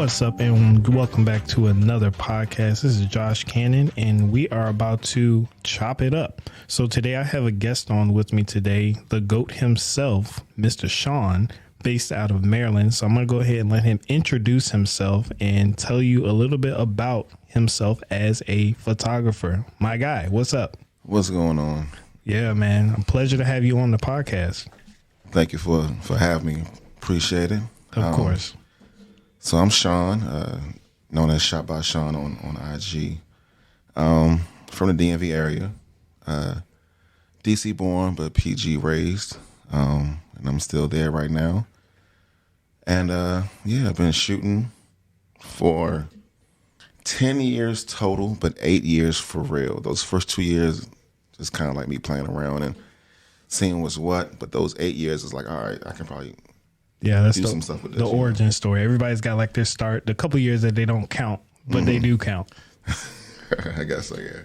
What's up, and welcome back to another podcast. This is Josh Cannon, and we are about to chop it up. So today I have a guest on with me today, the GOAT himself, Mr. Sean, based out of Maryland. So I'm going to go ahead and let him introduce himself and tell you a little bit about himself as a photographer. My guy, what's up? What's going on? Yeah, man. A pleasure to have you on the podcast. Thank you for having me. Appreciate it. Of course. So I'm Sean, known as Shot by Sean on IG. From the DMV area. DC born, but PG raised. And I'm still there right now. And I've been shooting for 10 years total, but 8 years for real. Those first 2 years, just kind of like me playing around and seeing what's what. But those 8 years is like, all right, I can probably that's do some stuff with this. The origin story. Everybody's got like their start. The couple years that they don't count, but they do count. I guess so, yeah.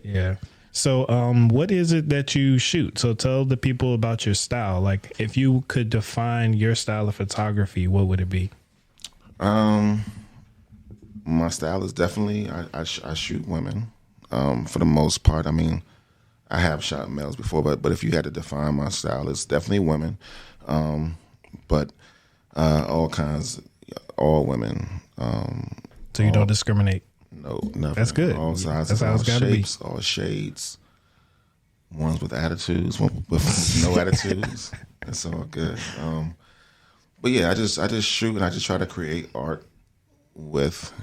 Yeah. So what is it that you shoot? So tell the people about your style. Like, if you could define your style of photography, what would it be? My style is definitely, I shoot women for the most part. I mean, I have shot males before, but if you had to define my style, it's definitely women. But all kinds, all women. So you don't discriminate? No, nothing. That's good. All sizes, that's how it's all gotta shapes, be. All shades. Ones with attitudes, one with no attitudes. It's all good. But yeah, I just shoot and I just try to create art with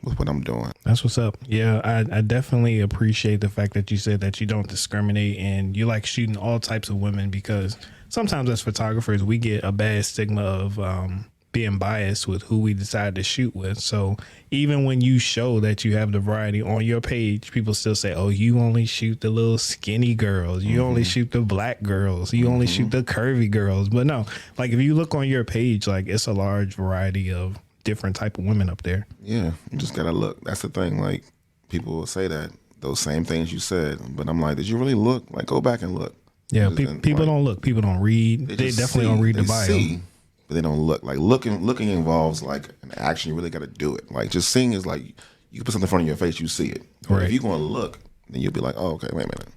what I'm doing. That's what's up. Yeah, I definitely appreciate the fact that you said that you don't discriminate and you like shooting all types of women, because sometimes as photographers, we get a bad stigma of being biased with who we decide to shoot with. So even when you show that you have the variety on your page, people still say, oh, you only shoot the little skinny girls. You only shoot the black girls. You only shoot the curvy girls. But no, like if you look on your page, like it's a large variety of different type of women up there. Yeah, you just gotta look. That's the thing. Like, people will say that those same things you said, but I'm like, did you really look? Like, go back and look. Yeah, people don't look. People don't read. They definitely don't read the bio. See, but they don't look. Like, looking involves like an action. You really got to do it. Like, just seeing is like, you put something in front of your face, you see it. Right. If you're going to look, then you'll be like, oh, okay, wait a minute,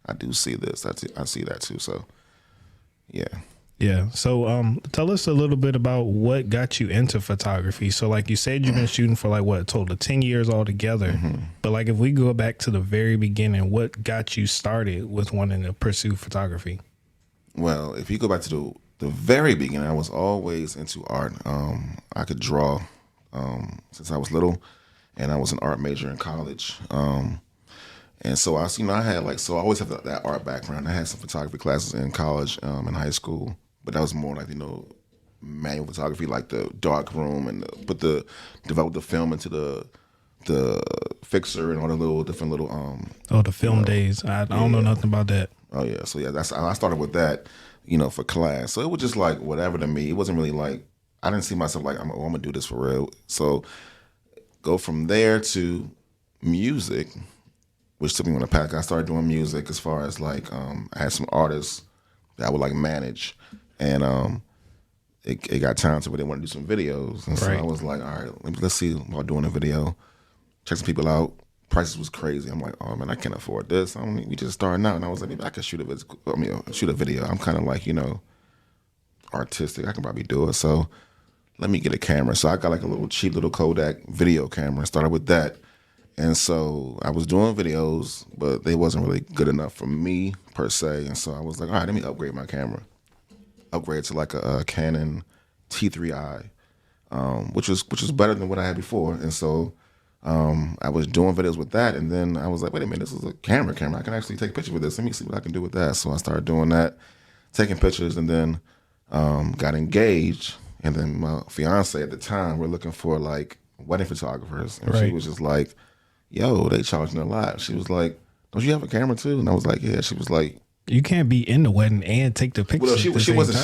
I do see this. I see that too. So, yeah. Yeah. So tell us a little bit about what got you into photography. So like you said, you've been shooting for like what, a total of 10 years altogether. But like if we go back to the very beginning, what got you started with wanting to pursue photography? Well, if you go back to the very beginning, I was always into art. I could draw since I was little, and I was an art major in college. And so I had I always have that art background. I had some photography classes in college, in high school. But that was more like, manual photography, like the dark room and develop the film into the fixer and all the little different little the film days. I don't know nothing about that. Oh yeah, so yeah, I started with that, for class. So it was just like whatever to me. It wasn't really like, I didn't see myself like I'm gonna do this for real. So go from there to music, which took me on a path. I started doing music as far as like I had some artists that I would like manage. And it got time to where they want to do some videos. And so I was like, all right, let's see about doing a video. Check some people out. Prices was crazy. I'm like, oh, man, I can't afford this. We just starting out. And I was like, maybe I could shoot a video. I'm kind of like, artistic. I can probably do it. So let me get a camera. So I got like a little cheap little Kodak video camera. Started with that. And so I was doing videos, but they wasn't really good enough for me per se. And so I was like, all right, let me upgrade my camera. Upgrade to like a Canon T3i, which was better than what I had before. And so I was doing videos with that, and then I was like, wait a minute, this is a camera. I can actually take pictures with this. Let me see what I can do with that. So I started doing that, taking pictures, and then got engaged. And then my fiance at the time, we're looking for like wedding photographers, and she was just like, yo, they charging a lot. She was like, don't you have a camera too? And I was like, yeah. She was like, you can't be in the wedding and take the pictures. Well, she wasn't.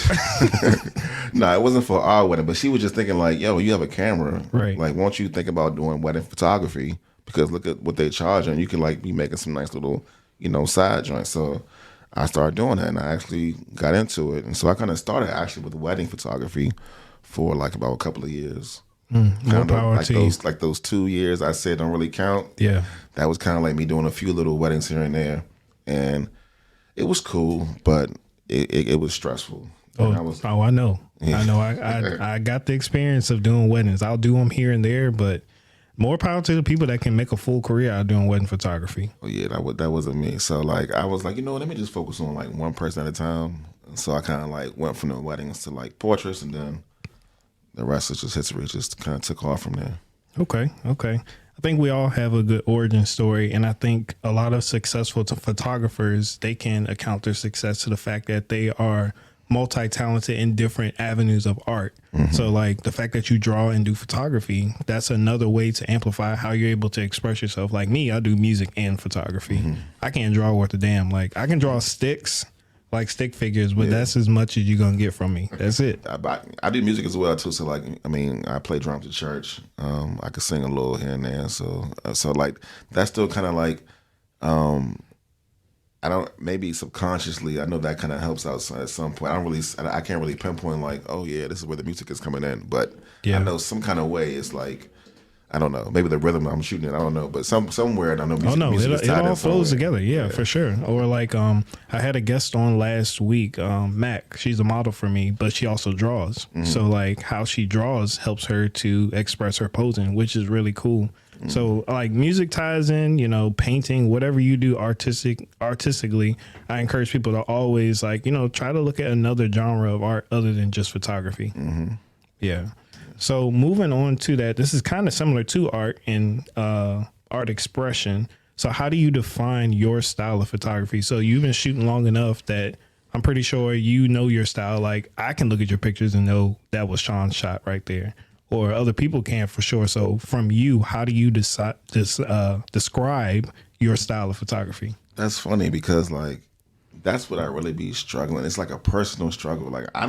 No, it wasn't for our wedding, but she was just thinking like, yo, you have a camera. Right. Like, won't you think about doing wedding photography? Because look at what they charge, and you can like be making some nice little, side joints. So I started doing that, and I actually got into it. And so I kind of started actually with wedding photography for like about a couple of years. More Kind of power like to you. those 2 years I said don't really count. Yeah. That was kind of like me doing a few little weddings here and there, and it was cool, but it was stressful. And I was, I know. yeah. I know. I got the experience of doing weddings. I'll do them here and there, but more power to the people that can make a full career out of doing wedding photography. Oh yeah, that wasn't me. So like I was like, let me just focus on like one person at a time. So I kind of like went from the weddings to like portraits, and then the rest is just history. It just kind of took off from there. Okay. I think we all have a good origin story, and I think a lot of successful photographers, they can account their success to the fact that they are multi-talented in different avenues of art. So like the fact that you draw and do photography, that's another way to amplify how you're able to express yourself. Like me, I do music and photography. I can't draw worth a damn. Like I can draw sticks, like stick figures, but that's as much as you're gonna get from me. That's it. I do music as well too. So like, I mean, I play drums at church. I could sing a little here and there. So like that's still kind of like, I don't, maybe subconsciously, I know that kind of helps out at some point. I can't really pinpoint like, oh yeah, this is where the music is coming in. But I know some kind of way it's like, I don't know, maybe the rhythm I'm shooting it, I don't know. But somewhere, I know music is it tied all in flows somewhere. together. Yeah, for sure. Or like, I had a guest on last week, Mac. She's a model for me, but she also draws. So like how she draws helps her to express her posing, which is really cool. So like music ties in, painting, whatever you do artistically, I encourage people to always like, try to look at another genre of art other than just photography. Yeah. So moving on to that, this is kind of similar to art and art expression. So how do you define your style of photography? So you've been shooting long enough that I'm pretty sure you know your style. Like I can look at your pictures and know that was Sean's shot right there, or other people can for sure. So from you, how do you describe your style of photography? That's funny because like that's what I really be struggling. It's like a personal struggle. Like I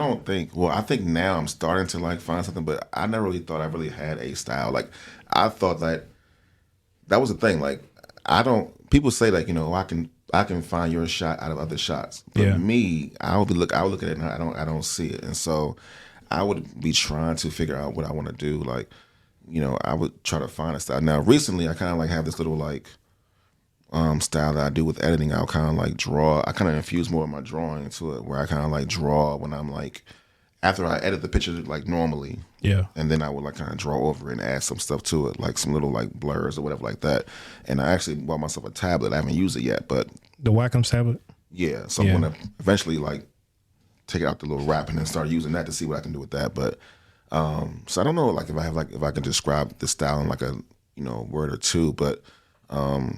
think now I'm starting to like find something, but I never really thought I really had a style. Like I thought that was the thing. Like people say like, I can find your shot out of other shots. But me, I would look at it and I don't see it. And so I would be trying to figure out what I want to do. Like, I would try to find a style. Now recently I kind of like have this little like style that I do with editing. I'll kind of like draw. I kind of infuse more of my drawing into it, where I kind of like draw when I'm like after I edit the picture like normally. Yeah. And then I would like kind of draw over and add some stuff to it, like some little like blurs or whatever like that. And I actually bought myself a tablet. I haven't used it yet, but The Wacom's tablet. yeah. So I'm gonna eventually like take it out the little wrap and then start using that to see what I can do with that. But so I don't know like if I can describe the style in like a word or two, but I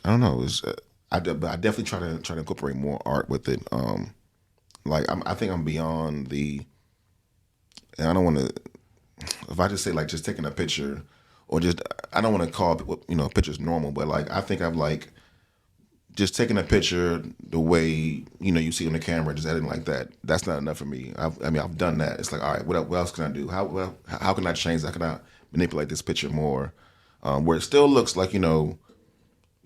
don't know. But I definitely try to incorporate more art with it. Like I think I'm beyond the. And I don't want to. If I just say like just taking a picture, or just I don't want to call pictures normal, but like I think I've like just taking a picture the way you see on the camera, just editing like that. That's not enough for me. I've done that. It's like all right, what else can I do? How can I change? How can I manipulate this picture more, where it still looks like I don't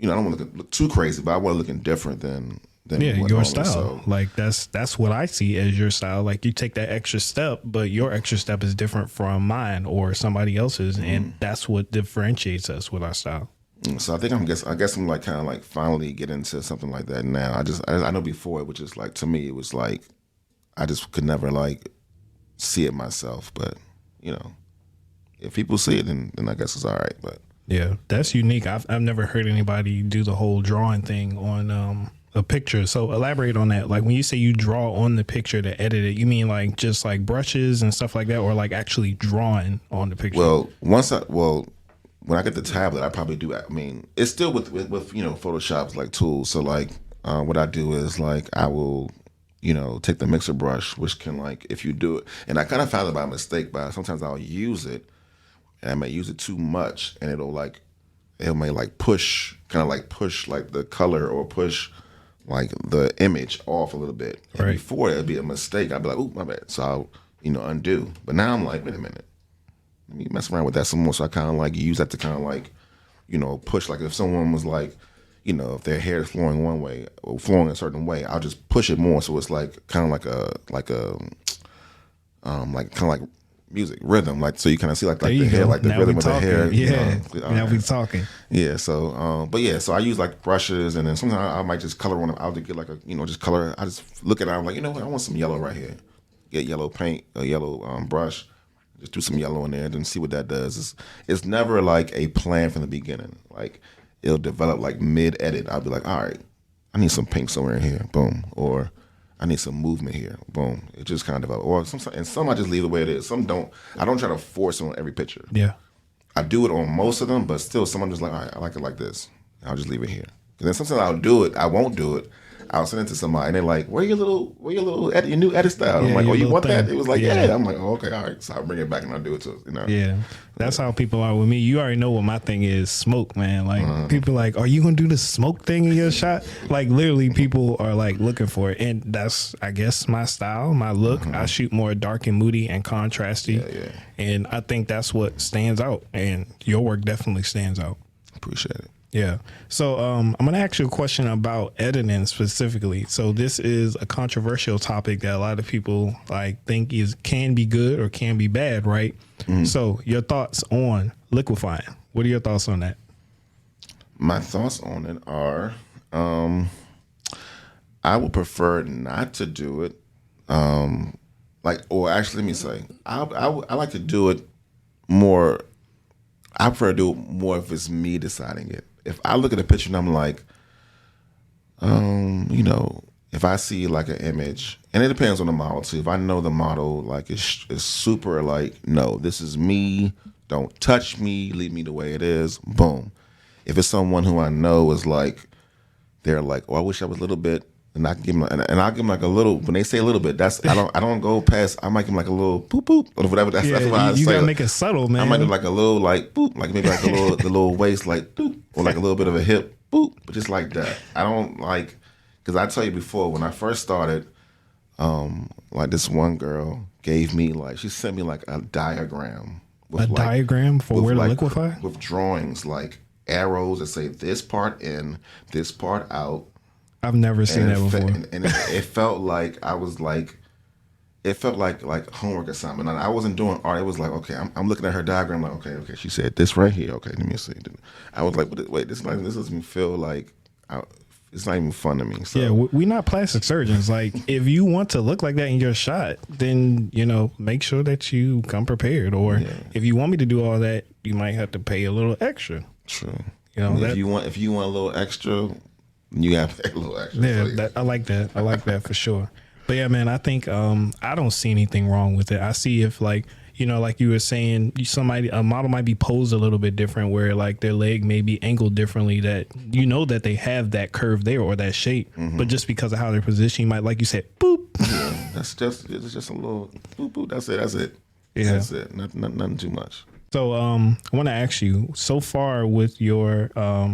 want to look too crazy, but I want to look different than your normal, style. So. Like that's what I see as your style. Like you take that extra step, but your extra step is different from mine or somebody else's, and that's what differentiates us with our style. So I think I guess I'm like kind of like finally getting into something like that now. I know before it was just like, to me it was like I just could never like see it myself, but if people see it, then I guess it's all right. But yeah, that's unique. I've never heard anybody do the whole drawing thing on a picture. So elaborate on that. Like when you say you draw on the picture to edit it, you mean like just like brushes and stuff like that, or like actually drawing on the picture? Well, when I get the tablet, I probably do. I mean, it's still with Photoshop's like tools. So like what I do is like I will take the mixer brush, which can like if you do it, and I kind of found it by mistake, but sometimes I'll use it. And I may use it too much, and it may like push like the color or push like the image off a little bit. And before it'd be a mistake. I'd be like, "Ooh, my bad." So I'll undo. But now I'm like, wait a minute, let me mess around with that some more. So I kind of like use that to kind of like push. Like if someone was like, if their hair is flowing one way or flowing a certain way, I'll just push it more. So it's like kind of like music rhythm, like so you kind of see like There the you hair, go. like the Now rhythm we of the talking. hair. Yeah. All Now right. we talking. Yeah, so but yeah, so I use like brushes, and then sometimes I might just color on them. I'll just get like a just color. I just look at it. I'm like, you know what? I want some yellow right here. Get yellow paint, a yellow brush. Just do some yellow in there, and see what that does. It's never like a plan from the beginning. Like it'll develop like mid edit. I'll be like, all right, I need some pink somewhere in here. Boom. Or I need some movement here. Boom. It just kind of develop. Or some I just leave the way it is. Some don't. I don't try to force it on every picture. Yeah. I do it on most of them, but still, someone just like, all right, I like it like this. I'll just leave it here. And then sometimes I'll do it. I won't do it. I'll send it to somebody, and they're like, "Where your new edit style?" Yeah, I'm like, "Oh, you want thing. that?" It was like, "Yeah." I'm like, "Oh, okay, all right." So I'll bring it back and I'll do it too. Yeah. That's how people are with me. You already know what my thing is, smoke, man. Like people are like, are you gonna do the smoke thing in your shot? Like literally people are like looking for it. And that's I guess my style, my look. I shoot more dark and moody and contrasty. Yeah. And I think that's what stands out. And your work definitely stands out. Appreciate it. Yeah. So I'm going to ask you a question about editing specifically. So this is a controversial topic that a lot of people like think can be good or can be bad, right? So your thoughts on liquefying. What are your thoughts on that? My thoughts on it are, I would prefer not to do it. Or actually, let me say, I like to do it more. I prefer to do it more if it's me deciding it. If I look at a picture and I'm like, if I see like an image, and it depends on the model too. If I know the model like is super like, no, this is me. Don't touch me. Leave me the way it is. Boom. If it's someone who I know is like, they're like, oh, I wish I was a little bit, and I can give them, and I'll give them like a little. When they say a little bit, that's I don't go past. I might give them like a little boop boop or whatever. That's what I say. You gotta make it subtle, man. I might do like a little like boop, like maybe like a little the little waist like boop, or like a little bit of a hip boop, but just like that. I don't like because I tell you before when I first started, like this one girl gave me like she sent me like a diagram. With diagram for where to liquefy? With drawings like arrows that say this part in, this part out. I've never seen that before. And it felt like I was like, it felt like homework assignment. And I wasn't doing art. It was like, okay, I'm looking at her diagram like, okay, she said this right here. Okay, let me see. I was like, wait, this doesn't feel like, it's not even fun to me. So. Yeah, we're not plastic surgeons. Like, if you want to look like that in your shot, then, make sure that you come prepared. Or if you want me to do all that, you might have to pay a little extra. True. If you want a little extra, you have to pay a little extra. Yeah, I like that. I like that for sure. But yeah, man, I think I don't see anything wrong with it. I see if like you were saying, a model might be posed a little bit different where like their leg may be angled differently that that they have that curve there or that shape, but just because of how they're positioned, you might, like you said, boop. Yeah, it's just a little boop boop. That's it. Yeah, that's it. Nothing too much. So I want to ask you, so far with your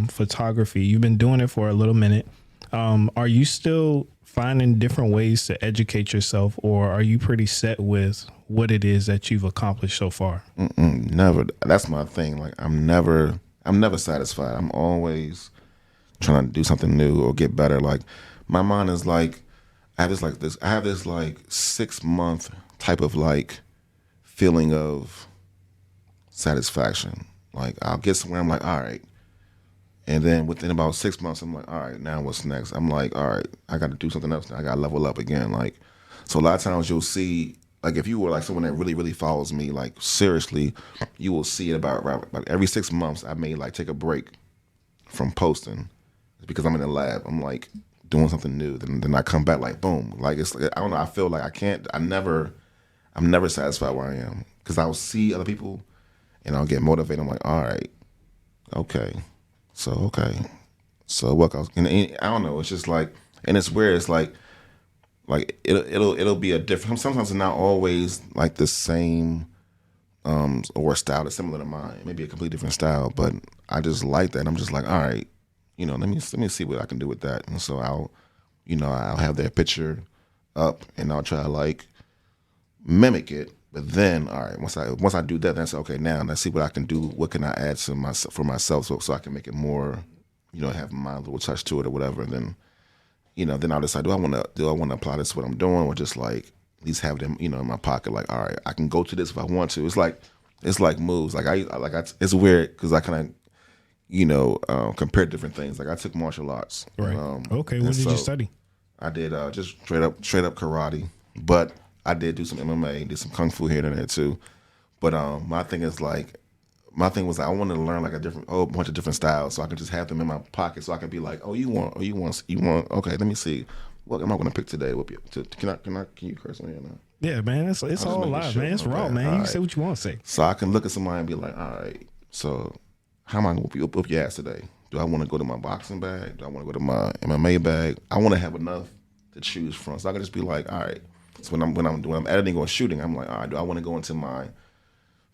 photography, you've been doing it for a little minute. Are you still finding different ways to educate yourself, or are you pretty set with what it is that you've accomplished so far? Never. That's my thing. Like I'm never satisfied. I'm always trying to do something new or get better. Like my mind is like, I have this 6 month type of like feeling of satisfaction. Like I'll get somewhere, I'm like, all right. And then within about 6 months, I'm like, all right, now what's next? I'm like, all right, I got to do something else now. I got to level up again. Like, so a lot of times you'll see, like if you were like someone that really, really follows me, like seriously, you will see it about like every 6 months, I may like take a break from posting because I'm in the lab. I'm like doing something new. Then I come back like, boom. Like it's, I don't know. I feel like I'm never satisfied where I am because I'll see other people and I'll get motivated. I'm like, all right, okay. So what else? And I don't know. It's just like, and it's weird. It's like it'll be a different. Sometimes it's not always like the same, or a style that's similar to mine. Maybe a completely different style, but I just like that. I'm just like, all right, let me see what I can do with that. And so I'll have their picture up and I'll try to like mimic it. But then, all right, once I do that, then I say, okay, now let's see what I can do. What can I add to myself so I can make it more, have my little touch to it or whatever. And then, then I'll decide, do I want to apply this to what I'm doing or just like at least have them, in my pocket. Like, all right, I can go to this if I want to. It's like moves. Like it's weird because I kind of, compare different things. Like I took martial arts. Right. Okay. What did you study? I did just straight up karate, but I did do some MMA, did some kung fu here and there too. But my thing was I wanted to learn like a whole bunch of different styles, so I could just have them in my pocket, so I could be like, oh, you want. Okay, let me see. What am I going to pick today? Can you curse on here now? Yeah, man, it's all live, man. It's raw, man. You can say what you want to say. So I can look at somebody and be like, all right, so how am I going to whoop your ass today? Do I want to go to my boxing bag? Do I want to go to my MMA bag? I want to have enough to choose from, so I can just be like, all right. So when I'm editing or shooting, I'm like, all right, do I want to go into my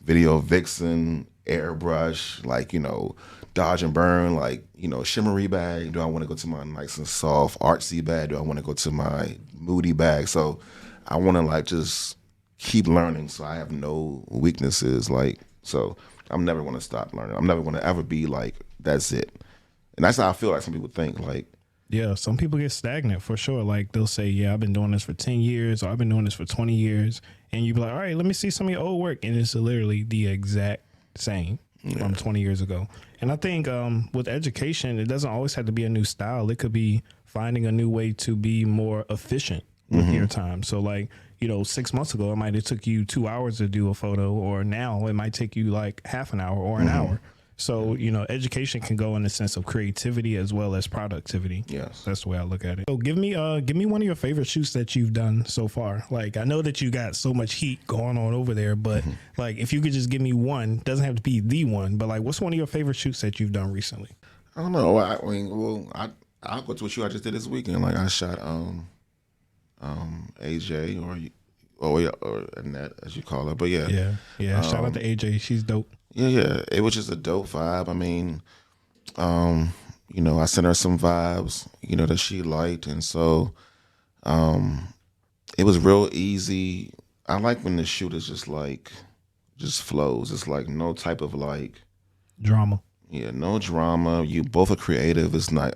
video vixen, airbrush, like, dodge and burn, like, shimmery bag? Do I want to go to my nice and soft artsy bag? Do I want to go to my moody bag? So I want to like just keep learning, so I have no weaknesses. Like, so I'm never going to stop learning. I'm never going to ever be like, that's it. And that's how I feel like some people think. Like, yeah, some people get stagnant for sure. Like they'll say, yeah, I've been doing this for 10 years or I've been doing this for 20 years. And you be like, all right, let me see some of your old work. And it's literally the exact same from 20 years ago. And I think with education, it doesn't always have to be a new style. It could be finding a new way to be more efficient with your time. So like, 6 months ago, it might have took you 2 hours to do a photo, or now it might take you like half an hour or an hour. So, education can go in the sense of creativity as well as productivity. Yes. That's the way I look at it. So give me one of your favorite shoots that you've done so far. Like, I know that you got so much heat going on over there, but like, if you could just give me one, doesn't have to be the one, but like, what's one of your favorite shoots that you've done recently? I don't know. I mean, I'll go to a shoot I just did this weekend. Like I shot, AJ or Annette, as you call her. But yeah. Shout out to AJ. She's dope. Yeah. It was just a dope vibe. I mean, I sent her some vibes, that she liked. And so it was real easy. I like when the shoot is just flows. It's like no type of like drama. Yeah, no drama. You both are creative. It's not,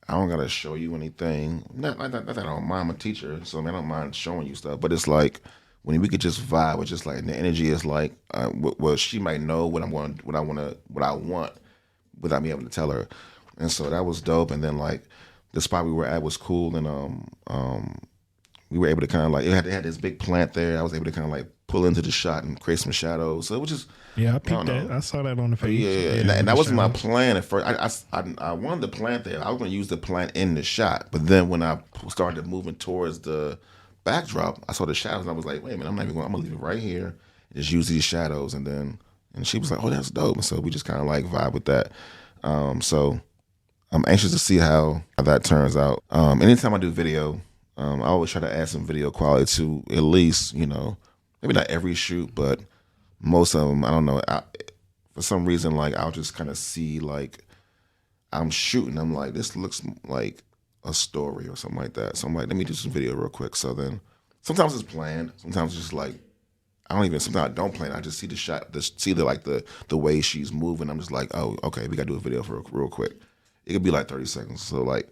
I don't got to show you anything. Not that I don't mind. I'm a teacher, so I don't mind showing you stuff. But it's like, when we could just vibe, it's just like the energy is like, well, she might know what I want without me having to tell her, and so that was dope. And then like the spot we were at was cool, and we were able to kind of like it had this big plant there. I was able to kind of like pull into the shot and create some shadows. So it was just I peeped that. I saw that on the page. And that wasn't my plan at first. I wanted the plant there. I was going to use the plant in the shot, but then when I started moving towards the backdrop, I saw the shadows, and I was like, wait a minute, I'm gonna leave it right here and just use these shadows. And she was like, oh, that's dope. And so we just kind of like vibe with that. So I'm anxious to see how that turns out. Anytime I do video, I always try to add some video quality to at least, maybe not every shoot, but most of them. I don't know. For some reason, like I'll just kind of see like I'm shooting. I'm like, this looks like a story or something like that. So I'm like, let me do some video real quick. So then sometimes it's planned. Sometimes it's just like, sometimes I don't plan. I just see the shot, see the way she's moving. I'm just like, oh, okay, we got to do a video for real quick. It could be like 30 seconds. So like,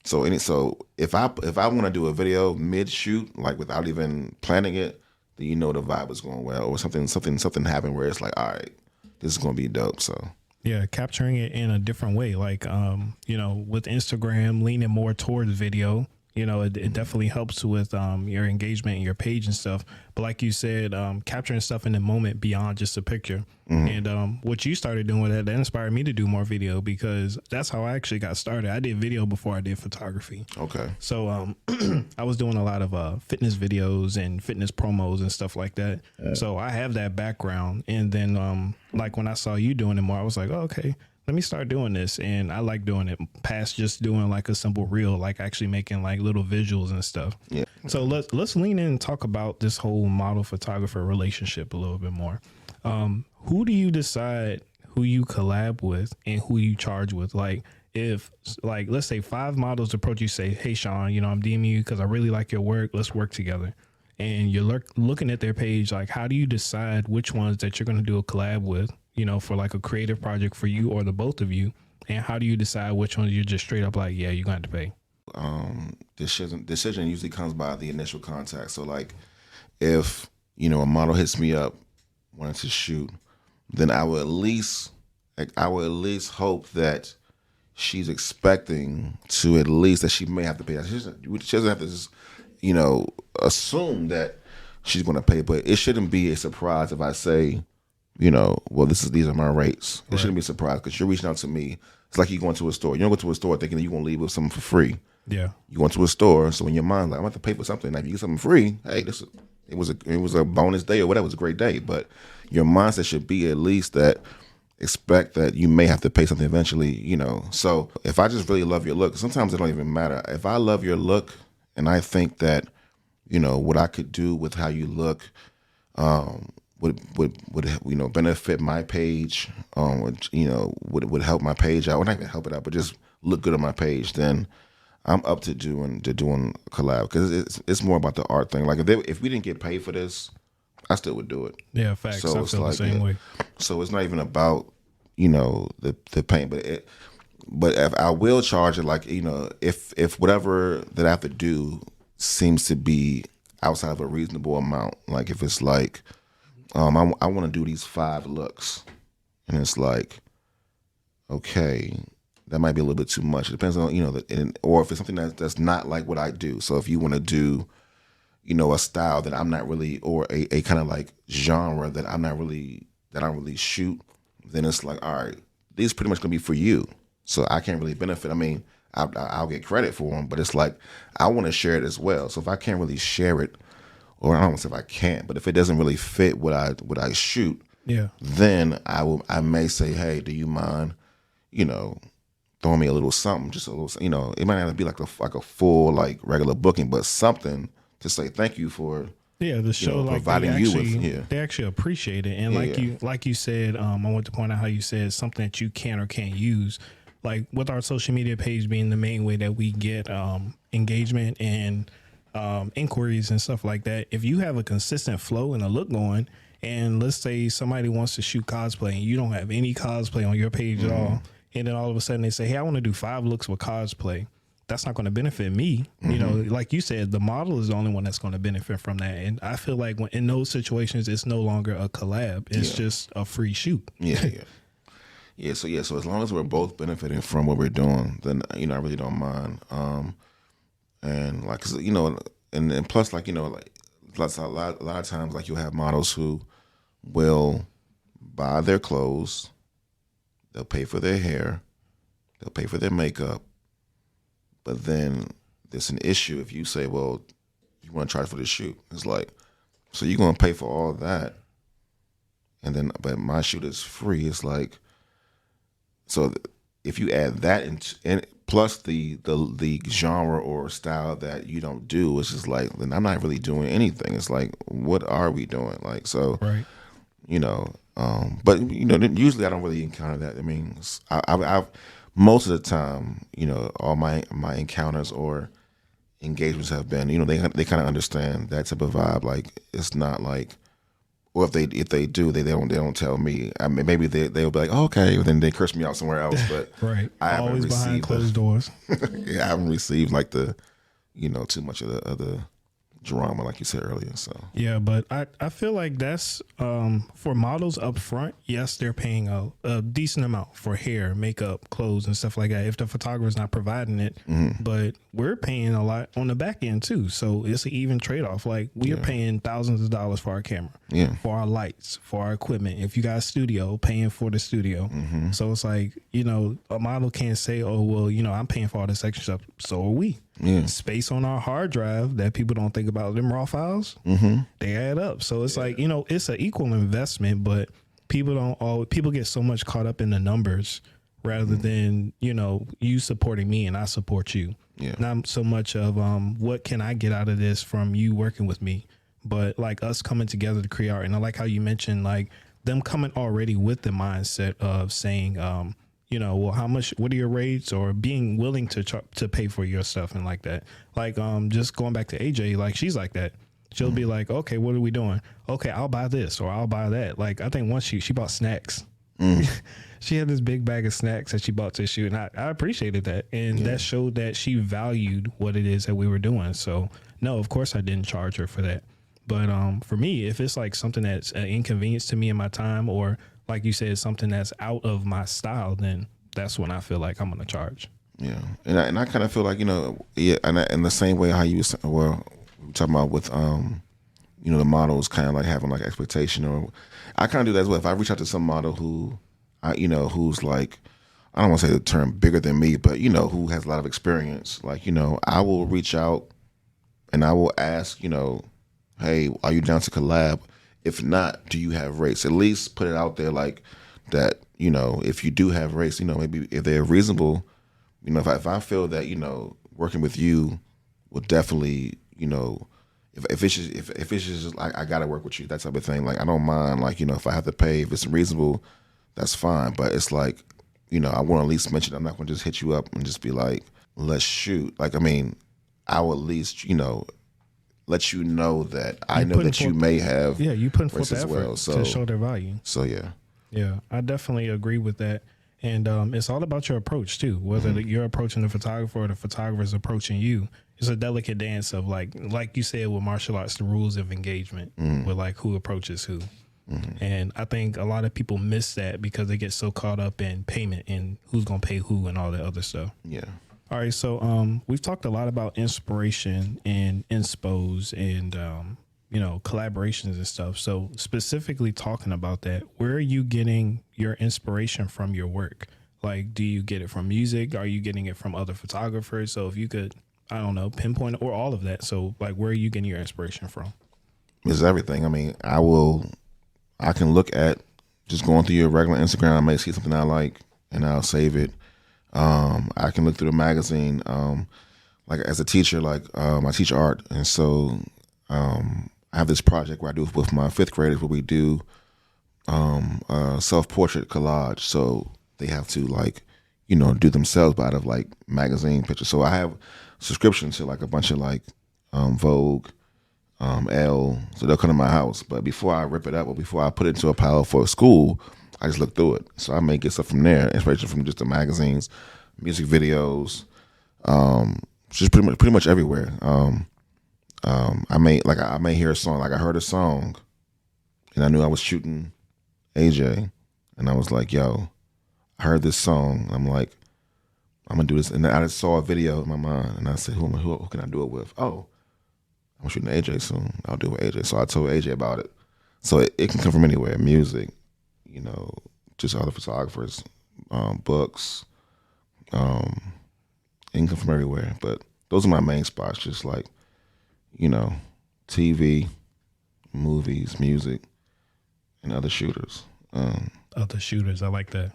so if I want to do a video mid shoot, like without even planning it, then the vibe is going well, or something happened where it's like, all right, this is going to be dope. So. Yeah, capturing it in a different way, like, with Instagram leaning more towards video, it definitely helps with your engagement and your page and stuff. But like you said, capturing stuff in the moment beyond just a picture. And what you started doing with that inspired me to do more video, because that's how I actually got started. I did video before I did photography. Okay. So I was doing a lot of fitness videos and fitness promos and stuff like that. So I have that background. And then like when I saw you doing it more, I was like, oh, okay, let me start doing this. And I like doing it past just doing like a simple reel, like actually making like little visuals and stuff. Yeah. So let's lean in and talk about this whole model photographer relationship a little bit more. Who do you decide who you collab with and who you charge with? Like, if like, let's say 5 models approach you, say, hey, Sean, I'm DMing you because I really like your work. Let's work together. And you're looking at their page. Like, how do you decide which ones that you're going to do a collab with, for like a creative project for you or the both of you? And how do you decide which ones you're just straight up like, yeah, you're going to have to pay? decision usually comes by the initial contact. So like, if a model hits me up wanting to shoot, then I would at least hope that she's expecting to at least that she may have to pay. She doesn't have to just, assume that she's going to pay, but it shouldn't be a surprise if I say, well, these are my rates. It shouldn't be a surprise because you're reaching out to me. It's like you going to a store. You don't go to a store thinking that you're going to leave with something for free. Yeah. You go into a store, so in your mind, like, I'm going to have to pay for something. Like, if you get something free, hey, it was a bonus day or whatever. It was a great day. But your mindset should be at least that expect that you may have to pay something eventually, So if I just really love your look, sometimes it don't even matter. If I love your look and I think that, what I could do with how you look, would benefit my page, would help my page out. Well, not even help it out, but just look good on my page. Then I'm up to doing a collab because it's more about the art thing. Like if we didn't get paid for this, I still would do it. Yeah, facts. So I feel the same way. So it's not even about the paint, but if I will charge it, like if whatever that I have to do seems to be outside of a reasonable amount, like if it's like I want to do these 5 looks, and it's like, okay, that might be a little bit too much. It depends on or if it's something that's not like what I do. So if you want to do a style that I'm not really, or a kind of like genre that I don't really shoot, then it's like, all right, these pretty much gonna be for you. So I can't really benefit. I mean, I'll get credit for them, but it's like I want to share it as well. So if I can't really share it, or I don't want to say if I can't, but if it doesn't really fit what I shoot, then I may say, hey, do you mind, throwing me a little something, just a little, it might not be like a full like regular booking, but something to say thank you for. Yeah, the show like providing they actually appreciate it, and like you said, I want to point out how you said something that you can or can't use, like with our social media page being the main way that we get engagement and inquiries and stuff like that. If you have a consistent flow and a look going, and let's say somebody wants to shoot cosplay and you don't have any cosplay on your page at all, and then all of a sudden they say, hey, I want to do 5 looks with cosplay. That's not going to benefit me. Like you said, the model is the only one that's going to benefit from that. And I feel like when in those situations, it's no longer a collab. It's just a free shoot. So as long as we're both benefiting from what we're doing, then, I really don't mind. And like, 'cause, and plus like, like plus a lot of times, like you'll have models who will buy their clothes, they'll pay for their hair, they'll pay for their makeup. But then there's an issue if you say, well, you want to charge for the shoot. It's like, so you're going to pay for all that, and then, but my shoot is free. It's like, so if you add that and plus the genre or style that you don't do, it's just like, then I'm not really doing anything. It's like, what are we doing? Like, so, right. But usually I don't really encounter that. I mean, I've most of the time, all my encounters or engagements have been, they kind of understand that type of vibe. Like, it's not like, or if they do, they don't tell me. I mean, maybe they'll be like, oh, okay, then they curse me out somewhere else. But right, I haven't always received behind closed doors. Yeah, I haven't received like the, too much of the other drama, like you said earlier. So yeah, but I feel like that's for models up front. Yes, they're paying a decent amount for hair, makeup, clothes, and stuff like that if the photographer's not providing it. But we're paying a lot on the back end too, so it's an even trade-off. Like, we are paying thousands of dollars for our camera, for our lights, for our equipment. If you got a studio, paying for the studio. So it's like, a model can't say, oh well, I'm paying for all this extra stuff. So are we. Space on our hard drive that people don't think about, them raw files, they add up. So it's like, it's an equal investment, but people get so much caught up in the numbers rather than, you supporting me and I support you. Not so much of what can I get out of this from you working with me, but like us coming together to create art. And I like how you mentioned like them coming already with the mindset of saying, well, how much, what are your rates, or being willing to pay for your stuff and like that. Like, just going back to AJ, like she's like that. She'll be like, okay, what are we doing? Okay, I'll buy this or I'll buy that. Like, I think once she bought snacks She had this big bag of snacks that she bought to the shoot, and I appreciated that, and that showed that she valued what it is that we were doing. So no, of course I didn't charge her for that. But for me, if it's like something that's an inconvenience to me in my time, or like you said, something that's out of my style, then that's when I feel like I'm gonna charge. Yeah, and I kind of feel like, and in the same way how you was, well, we talking about with the models kind of like having like expectation, or I kind of do that as well. If I reach out to some model who who's like, I don't want to say the term bigger than me, but who has a lot of experience, like I will reach out and I will ask, hey, are you down to collab? If not, do you have rates? At least put it out there like that. If you do have rates, maybe if they're reasonable, if I feel that working with you will definitely, if it's just like I gotta work with you, that type of thing. Like I don't mind, like if I have to pay, if it's reasonable, that's fine. But it's like, I want to at least mention. I'm not gonna just hit you up and just be like, let's shoot. Like I mean, I will at least let you know that I know that you may have you putting forth the as effort well, to show their value. So yeah, I definitely agree with that. And it's all about your approach too. Whether you're approaching the photographer or the photographer's approaching you, it's a delicate dance of like you said with martial arts, the rules of engagement with like who approaches who. And I think a lot of people miss that because they get so caught up in payment and who's gonna pay who and all that other stuff. Yeah. All right, so we've talked a lot about inspiration and inspos and collaborations and stuff. So specifically talking about that, where are you getting your inspiration from your work? Like, do you get it from music? Are you getting it from other photographers? So if you could, I don't know, pinpoint or all of that. So like, where are you getting your inspiration from? It's everything. I mean, I can look at just going through your regular Instagram. I may see something I like and I'll save it. I can look through the magazine. Like as a teacher, like I teach art, and so I have this project where I do with my fifth graders where we do self-portrait collage. So they have to like, do themselves but out of like magazine pictures. So I have subscription to like a bunch of like Vogue, Elle. So they'll come to my house. But before I rip it up or before I put it into a pile for school, I just look through it. So I may get stuff from there, inspiration from just the magazines, music videos, just pretty much everywhere. I may hear a song, like I heard a song, and I knew I was shooting AJ, and I was like, "Yo, I heard this song." I'm like, "I'm gonna do this," and then I just saw a video in my mind, and I said, "Who can I do it with?" Oh, I'm shooting AJ soon. I'll do it with AJ. So I told AJ about it. So it can come from anywhere, music, just other photographers, books, it can come from everywhere. But those are my main spots, just like, TV, movies, music, and other shooters. Other shooters, I like that.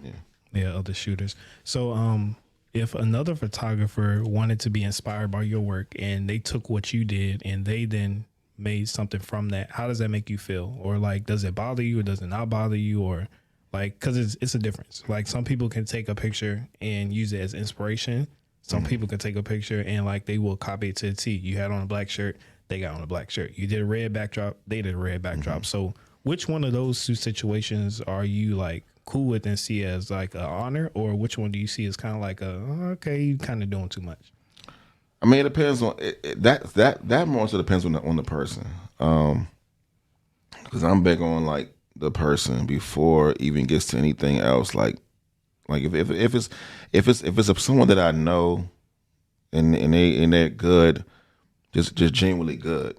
Yeah, other shooters. So if another photographer wanted to be inspired by your work and they took what you did and they then made something from that, how does that make you feel? Or like, does it bother you or does it not bother you? Or like, because it's a difference. Like some people can take a picture and use it as inspiration. Some people can take a picture and like they will copy it to the T. You had on a black shirt, they got on a black shirt. You did a red backdrop, they did a red backdrop. So which one of those two situations are you like cool with and see as like an honor, or which one do you see as kind of like okay, you kind of doing too much? I mean, it depends on that more so depends on the person. Because I'm big on like the person before it even gets to anything else. Like if it's someone that I know and they're good, just genuinely good,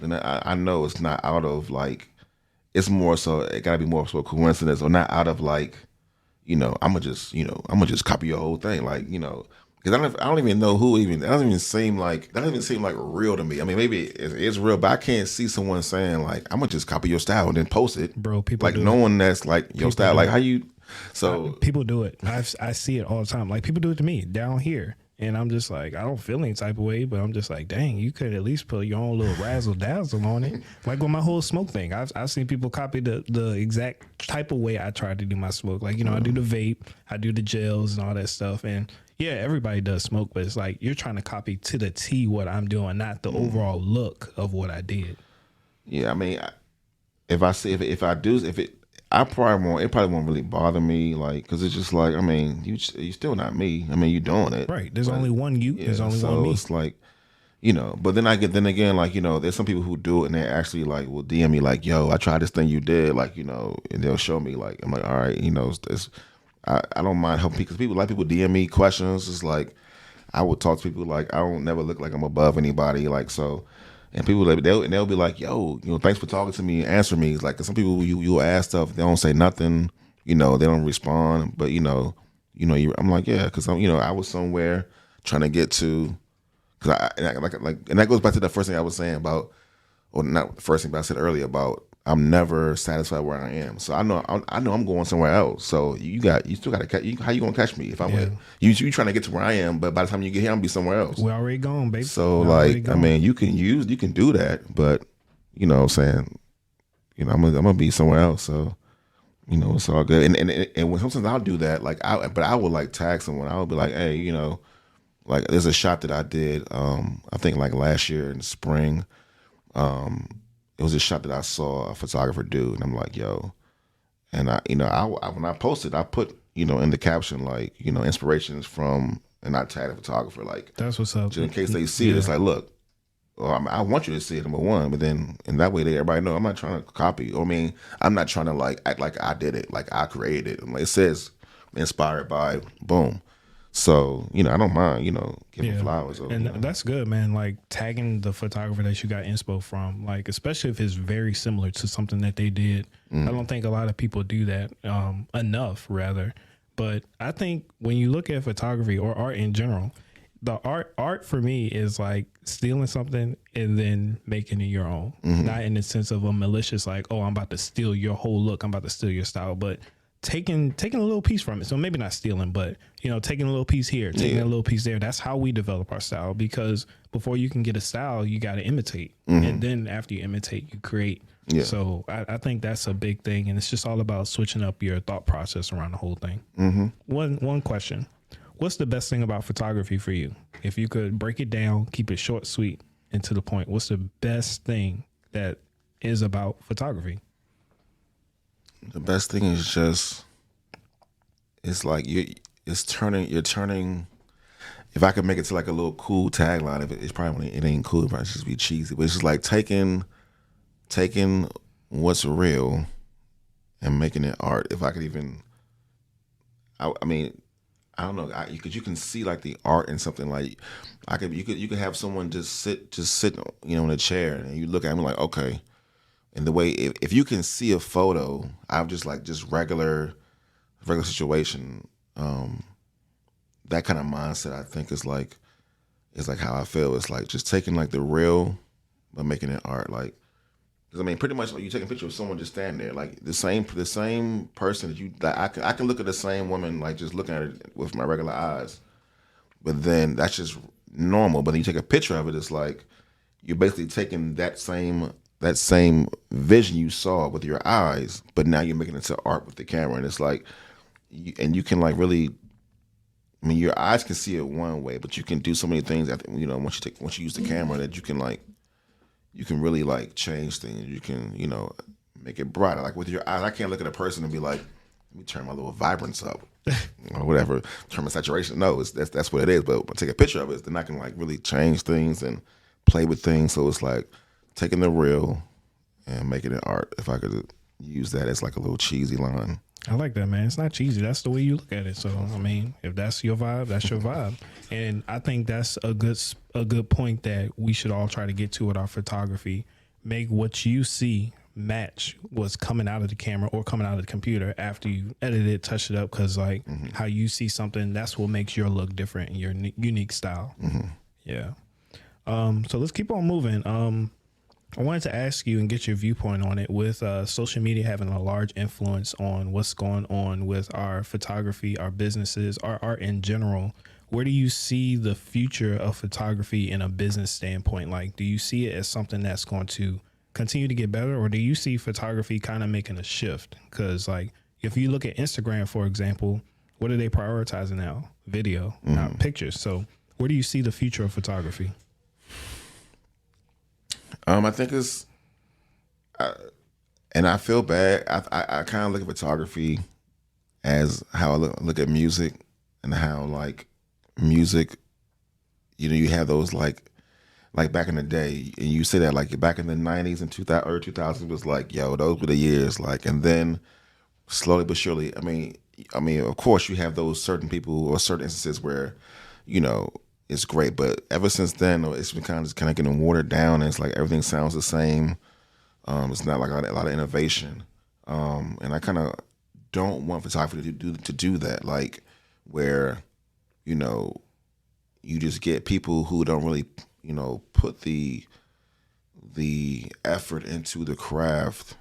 then I know it's not out of like, it's more so it gotta be more so a coincidence, or not out of like, I'ma just copy your whole thing, like, because I don't even know who even, that doesn't even seem like real to me. I mean, maybe it's real, but I can't see someone saying like, I'm gonna just copy your style and then post it. Bro, people like do no it. one that's like your People style, do like it. how you. So People do it. I see it all the time. Like people do it to me down here, and I'm just like, I don't feel any type of way, but I'm just like, dang, you could at least put your own little razzle dazzle on it. Like with my whole smoke thing, I've seen people copy the exact type of way I try to do my smoke. Like I do the vape, I do the gels and all that stuff, and yeah, everybody does smoke, but it's like you're trying to copy to the T what I'm doing, not the overall look of what I did. yeah, I mean, it probably won't really bother me, like, because it's just like, I mean, you still not me. I mean, you doing it, Right. There's but only one you. yeah. There's only one So me. it's like, but then then again, like, there's some people who do it and they actually like will DM me like, yo, I tried this thing you did, like, and they'll show me, like, I'm like, all right, I don't mind helping because people DM me questions. It's like I would talk to people like I don't never look like I'm above anybody, like so. And people they'll be like, yo, thanks for talking to me and answer me. It's like 'cause some people you'll ask stuff, they don't say nothing, they don't respond. But I'm like, yeah, because I was somewhere trying to get to, because and that goes back to the first thing I was saying about, or not the first thing, but I said earlier about I'm never satisfied where I am. So I know I'm going somewhere else. So you still got to catch. How you gonna catch me if I'm with you trying to get to where I am? But by the time you get here, I'm gonna be somewhere else. We're already gone, baby. So like, I mean, you can do that, but what I'm saying, I'm gonna be somewhere else. So it's all good. And when sometimes I'll do that, like I will like tag someone. I will be like, hey, like there's a shot that I did. I think like last year in the spring. It was a shot that I saw a photographer do, and I'm like, yo. And when I posted, I put in the caption like inspirations from, and I tagged a photographer, like that's what's up. Just in case they see it, it's like, look, I want you to see it, number one, but then and that way everybody know I'm not trying to copy. Or I mean, I'm not trying to like act like I did it, like I created it. Like it says inspired by, boom. So, I don't mind, giving flowers. And that's good, man. Like tagging the photographer that you got inspo from, like, especially if it's very similar to something that they did. I don't think a lot of people do that enough, rather. But I think when you look at photography or art in general, the art for me is like stealing something and then making it your own. Not in the sense of a malicious, like, oh, I'm about to steal your whole look. I'm about to steal your style. But taking a little piece from it. So maybe not stealing, but taking a little piece here, taking a little piece there. That's how we develop our style, because before you can get a style, you got to imitate. And then after you imitate, you create. Yeah. So I think that's a big thing. And it's just all about switching up your thought process around the whole thing. One question. What's the best thing about photography for you? If you could break it down, keep it short, sweet, and to the point, what's the best thing that is about photography? The best thing is just, it's like you're turning. If I could make it to like a little cool tagline, it's probably it ain't cool. It probably just be cheesy, but it's just like taking what's real and making it art. If I could even, I mean, I don't know, because you can see like the art in something. Like you could have someone just sit in a chair and you look at me like, okay. And the way, if you can see a photo, I'm just regular situation. That kind of mindset, I think, is like how I feel. It's like just taking like the real, but making it art. Like, because I mean, pretty much like you take a picture of someone just standing there, like the same person that you. Like, I can look at the same woman, like just looking at it with my regular eyes, but then that's just normal. But then you take a picture of it, it's like you're basically taking that same vision you saw with your eyes, but now you're making it to art with the camera. And it's like, you can like really, I mean, your eyes can see it one way, but you can do so many things that, once you use the camera, that you can really like change things. You can, make it brighter. Like with your eyes, I can't look at a person and be like, let me turn my little vibrance up or whatever, turn my saturation. No, that's what it is. But when I take a picture of it, then I can like really change things and play with things. So it's like taking the real and making it art. If I could use that as like a little cheesy line. I like that, man. It's not cheesy. That's the way you look at it. So, I mean, if that's your vibe, that's your vibe. And I think that's a good point that we should all try to get to with our photography. Make what you see match what's coming out of the camera or coming out of the computer after you edit it, touch it up. Because, like, how you see something, that's what makes your look different and your unique style. Yeah. So let's keep on moving. I wanted to ask you and get your viewpoint on it with social media having a large influence on what's going on with our photography, our businesses, our art in general. Where do you see the future of photography in a business standpoint? Like, do you see it as something that's going to continue to get better, or do you see photography kind of making a shift? Because, like, if you look at Instagram, for example, what are they prioritizing now? Video, not pictures. So where do you see the future of photography? I think And I feel bad. I kind of look at photography as how I look at music, and how like music, you have those like back in the day, and you say that like back in the 90s and 2000 early 2000s was like, yo, those were the years, like. And then slowly but surely, I mean, of course you have those certain people or certain instances where, it's great, but ever since then it's been kind of getting watered down, and it's like everything sounds the same. It's not like a lot of innovation, and I kind of don't want photography to do that, like where, you know, you just get people who don't really, put the effort into the craft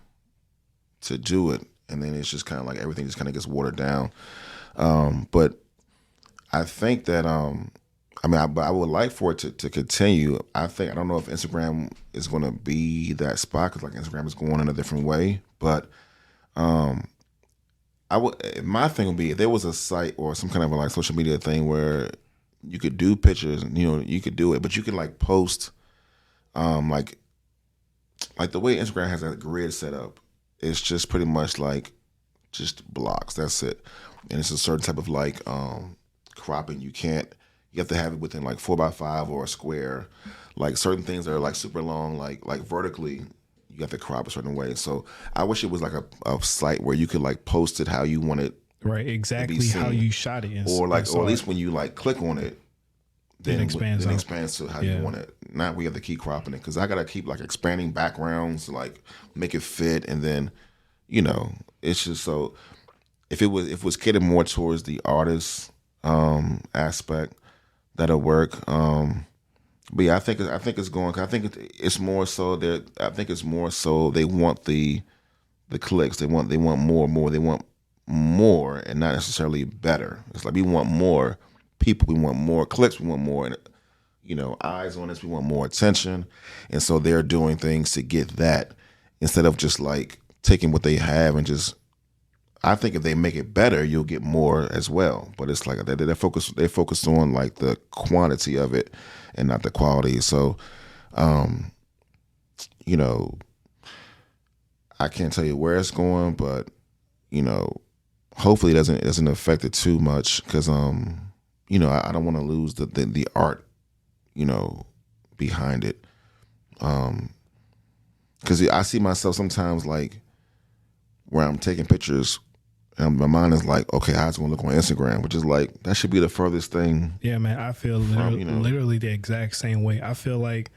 to do it, and then it's just kind of like everything just kind of gets watered down. But I think that I would like for it to continue. I don't know if Instagram is going to be that spot, because like Instagram is going in a different way. But my thing would be if there was a site or some kind of like social media thing where you could do pictures, and you could do it, but you could like post, like the way Instagram has that grid set up. It's just pretty much like just blocks. That's it, and it's a certain type of like cropping. You have to have it within like 4x5 or a square. Like certain things that are like super long, like vertically, you have to crop a certain way. So I wish it was like a site where you could like post it how you want it, right? Exactly how you shot it, or at least when you like click on it, then it expands to how you want it. Not we have to keep cropping it, because I gotta keep like expanding backgrounds, like make it fit, and then it's just so if it was catered more towards the artist aspect, that'll work. But yeah, I think it's going. I think it's more so that I think it's more so they want the clicks. They want more. They want more, and not necessarily better. It's like we want more people. We want more clicks. We want more, eyes on us. We want more attention, and so they're doing things to get that instead of just like taking what they have and just. I think if they make it better, you'll get more as well. But it's like they're focused on like the quantity of it and not the quality. So, I can't tell you where it's going, but hopefully it doesn't affect it too much, because I don't want to lose the art, behind it. Because I see myself sometimes like where I'm taking pictures. And my mind is like, okay, how's it going to look on Instagram? Which is like, that should be the furthest thing. Yeah, man, I feel literally the exact same way. I feel like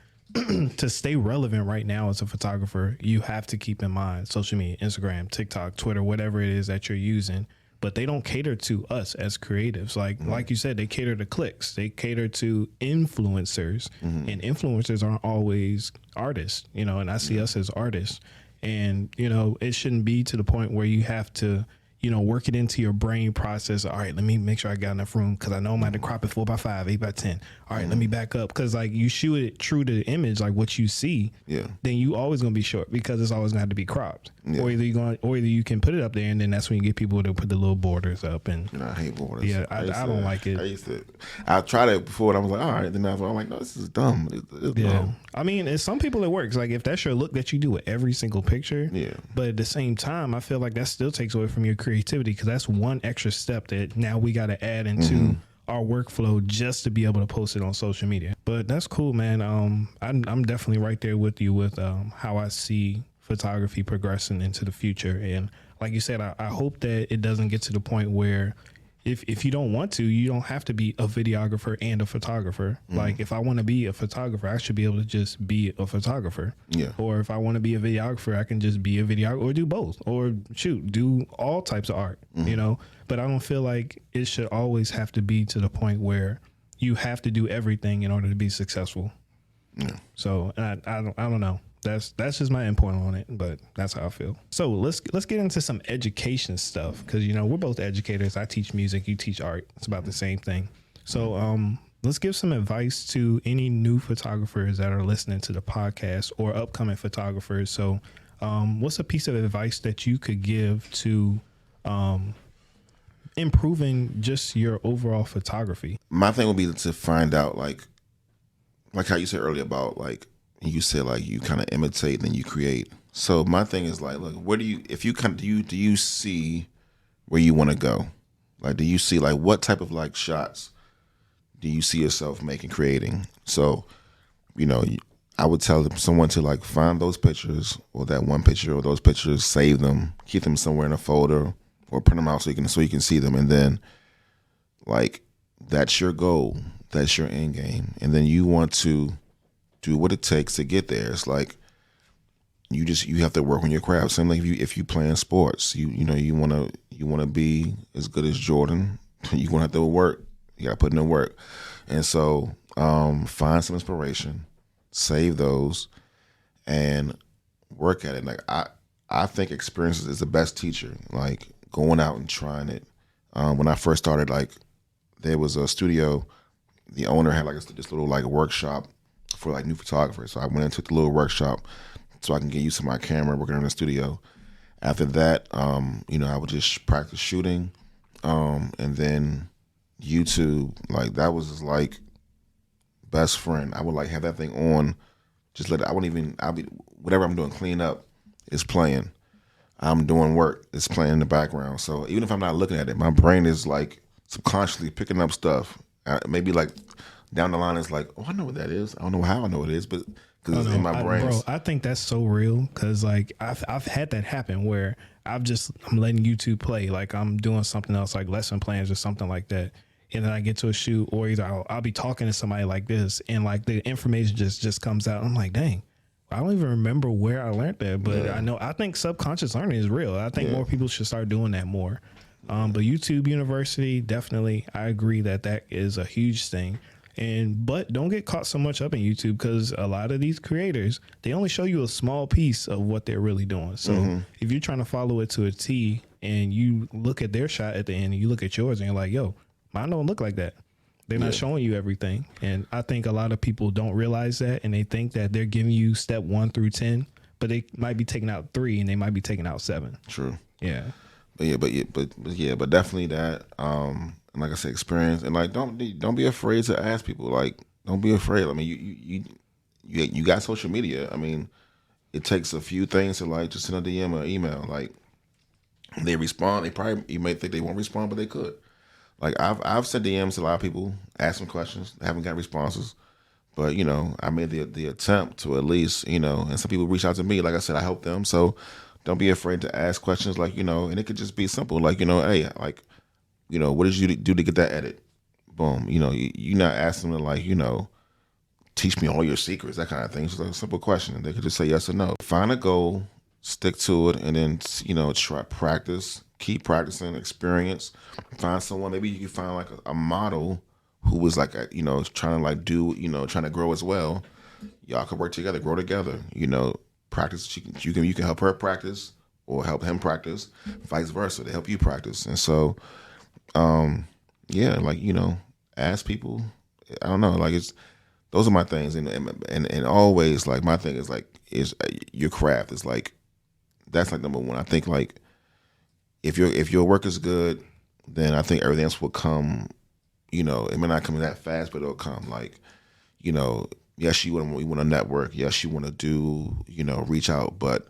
to stay relevant right now as a photographer, you have to keep in mind social media, Instagram, TikTok, Twitter, whatever it is that you're using. But they don't cater to us as creatives. Like you said, they cater to clicks. They cater to influencers. And influencers aren't always artists, and I see us as artists. And, it shouldn't be to the point where you have to work it into your brain process. All right, let me make sure I got enough room, because I know I'm going to crop it 4x5, 8x10. All right, let me back up, because like you shoot it true to the image, like what you see. Yeah. Then you always going to be short, because it's always going to have to be cropped. Yeah. Or either you can put it up there, and then that's when you get people to put the little borders up. And I hate borders. Yeah, I don't like it. I tried it before, and I was like, all right. Then I'm like, no, this is dumb. It's dumb. I mean, in some people it works. Like if that's your look that you do with every single picture. Yeah. But at the same time, I feel like that still takes away from your creativity, because that's one extra step that now we got to add into our workflow just to be able to post it on social media. But that's cool, man. I'm definitely right there with you with how I see photography progressing into the future. And like you said, I hope that it doesn't get to the point where if you don't want to, you don't have to be a videographer and a photographer. Like if I want to be a photographer, I should be able to just be a photographer. Yeah. Or if I want to be a videographer, I can just be a videographer, or do both, or do all types of art, But I don't feel like it should always have to be to the point where you have to do everything in order to be successful. Yeah. So I don't know. That's just my input on it, but that's how I feel. So let's get into some education stuff, because we're both educators. I teach music, you teach art. It's about the same thing. So let's give some advice to any new photographers that are listening to the podcast, or upcoming photographers. So what's a piece of advice that you could give to improving just your overall photography? My thing would be to find out like how you said earlier about like, you said like you kind of imitate and then you create. So my thing is like, look, where do you, if you come, do you see where you want to go? Like, do you see like what type of like shots do you see yourself making, creating? So, you know, I would tell someone to like find those pictures or that one picture or those pictures, save them, keep them somewhere in a folder or print them out so you can see them, and then like that's your goal, that's your end game, and then you want to do what it takes to get there. It's like you have to work on your craft. Same like if you play in sports, you know you wanna be as good as Jordan. You gonna have to work. You gotta put in the work, and so find some inspiration, save those, and work at it. Like I think experience is the best teacher. Like going out and trying it. When I first started, like there was a studio. The owner had like this little like workshop for like new photographers. So I went and took the little workshop so I can get used to my camera working in the studio. After that, you know, I would just practice shooting, and then YouTube. Like that was just like best friend. I would like have that thing on. Just let it. I'll be whatever I'm doing. Clean up is playing. I'm doing work. It's playing in the background. So even if I'm not looking at it, my brain is like subconsciously picking up stuff. Maybe like down the line, it's like, oh, I know what that is. I don't know how I know what it is, but because it's in my brain. Bro, I think that's so real because like I've had that happen where I'm letting YouTube play, like I'm doing something else, like lesson plans or something like that, and then I get to a shoot, or either I'll be talking to somebody like this, and like the information just comes out. I'm like, dang. I don't even remember where I learned that, but I think subconscious learning is real. I think more people should start doing that more. But YouTube University, definitely, I agree that is a huge thing. But don't get caught so much up in YouTube because a lot of these creators, they only show you a small piece of what they're really doing. So if you're trying to follow it to a T and you look at their shot at the end and you look at yours and you're like, yo, mine don't look like that. They're not showing you everything. And I think a lot of people don't realize that, and they think that they're giving you step 1 through 10, but they might be taking out 3 and they might be taking out 7. True. Yeah. But definitely that. And like I said, experience, and like don't be afraid to ask people. Like don't be afraid. I mean, you got social media. I mean, it takes a few things to like just send a DM or email. Like they respond. You may think they won't respond, but they could. Like I've sent DMs to a lot of people, asked them questions, haven't got responses. But you know, I made the attempt to at least, you know, and some people reach out to me. Like I said, I help them. So don't be afraid to ask questions. Like, you know, and it could just be simple. Like, you know, hey, like, you know, what did you do to get that edit? Boom. You know, you're not asking them to like, you know, teach me all your secrets, that kind of thing. It's like a simple question, and they could just say yes or no. Find a goal, stick to it, and then you know, try practice. Keep practicing, experience. Find someone. Maybe you can find like a model who was like, you know, trying to like do, you know, trying to grow as well. Y'all could work together, grow together. You know, practice. You can help her practice or help him practice. Vice versa. They help you practice. And so, yeah, like you know, ask people. I don't know. Like those are my things, and always like my thing is your craft is like that's like number one. I think like. If your work is good, then I think everything else will come. You know, it may not come that fast, but it'll come. Like, you know, yes, you want to network. Yes, you want to do, you know, reach out, but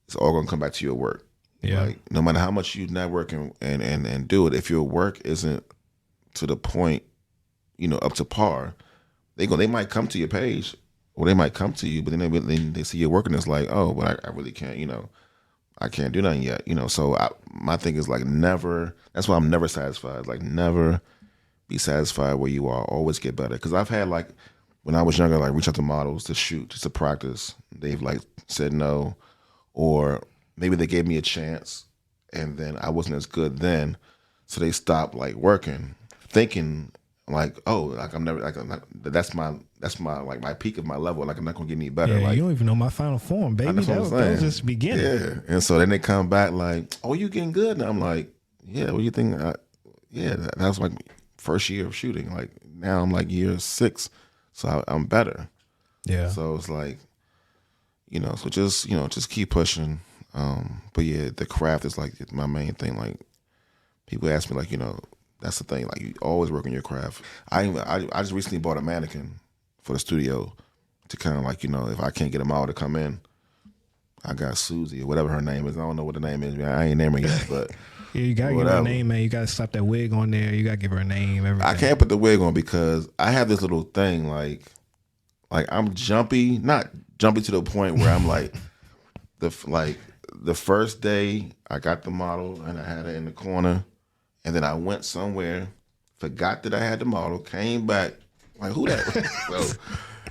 it's all gonna come back to your work. Yeah. Like, no matter how much you network and do it, if your work isn't to the point, you know, up to par, they might come to your page, or they might come to you, but then they see your work and it's like, oh, but I really can't, you know. I can't do nothing yet, you know. So my thing is like never. That's why I'm never satisfied. Like never be satisfied where you are. Always get better. Because I've had like when I was younger, like reach out to models to shoot, just to practice. They've like said no, or maybe they gave me a chance, and then I wasn't as good then, so they stopped like working, thinking like, oh, like I'm never like that's my like my peak of my level. Like I'm not gonna get any better. Yeah, like you don't even know my final form, baby. That was just beginning. Yeah, and so then they come back like, oh, you getting good? And I'm like, yeah. What do you think? Yeah, that was like first year of shooting. Like now I'm like year 6, so I'm better. Yeah. So it's like, you know, so just keep pushing. But yeah, the craft is like my main thing. Like people ask me like, you know. That's the thing. Like you always work on your craft. I just recently bought a mannequin for the studio to kind of like, you know, if I can't get a model to come in, I got Susie or whatever her name is. I don't know what the name is. I ain't naming her yet, but Yeah, you gotta give her a name, man. You gotta slap that wig on there. You gotta give her a name. Everything. I can't put the wig on because I have this little thing like I'm jumpy, not jumpy to the point where I'm like the first day I got the model and I had it in the corner, and then I went somewhere, forgot that I had the model, came back like who that? So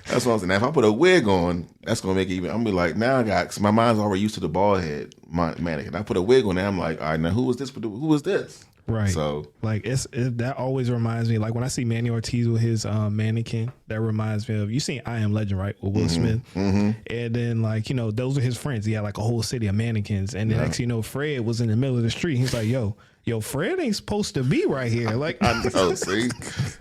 that's what I'm saying. Now, if I put a wig on, that's gonna make it even. I'm gonna be like, now I got. Cause my mind's already used to the bald head mannequin. I put a wig on there. I'm like, all right, now who is this? Who is this? Right. So like that always reminds me. Like when I see Manny Ortiz with his mannequin, that reminds me of you seen I Am Legend, right? With Will Smith. And then like those are his friends. He had like a whole city of mannequins. And then next Fred was in the middle of the street. He's like, yo, Fred ain't supposed to be right here. Like I know. See,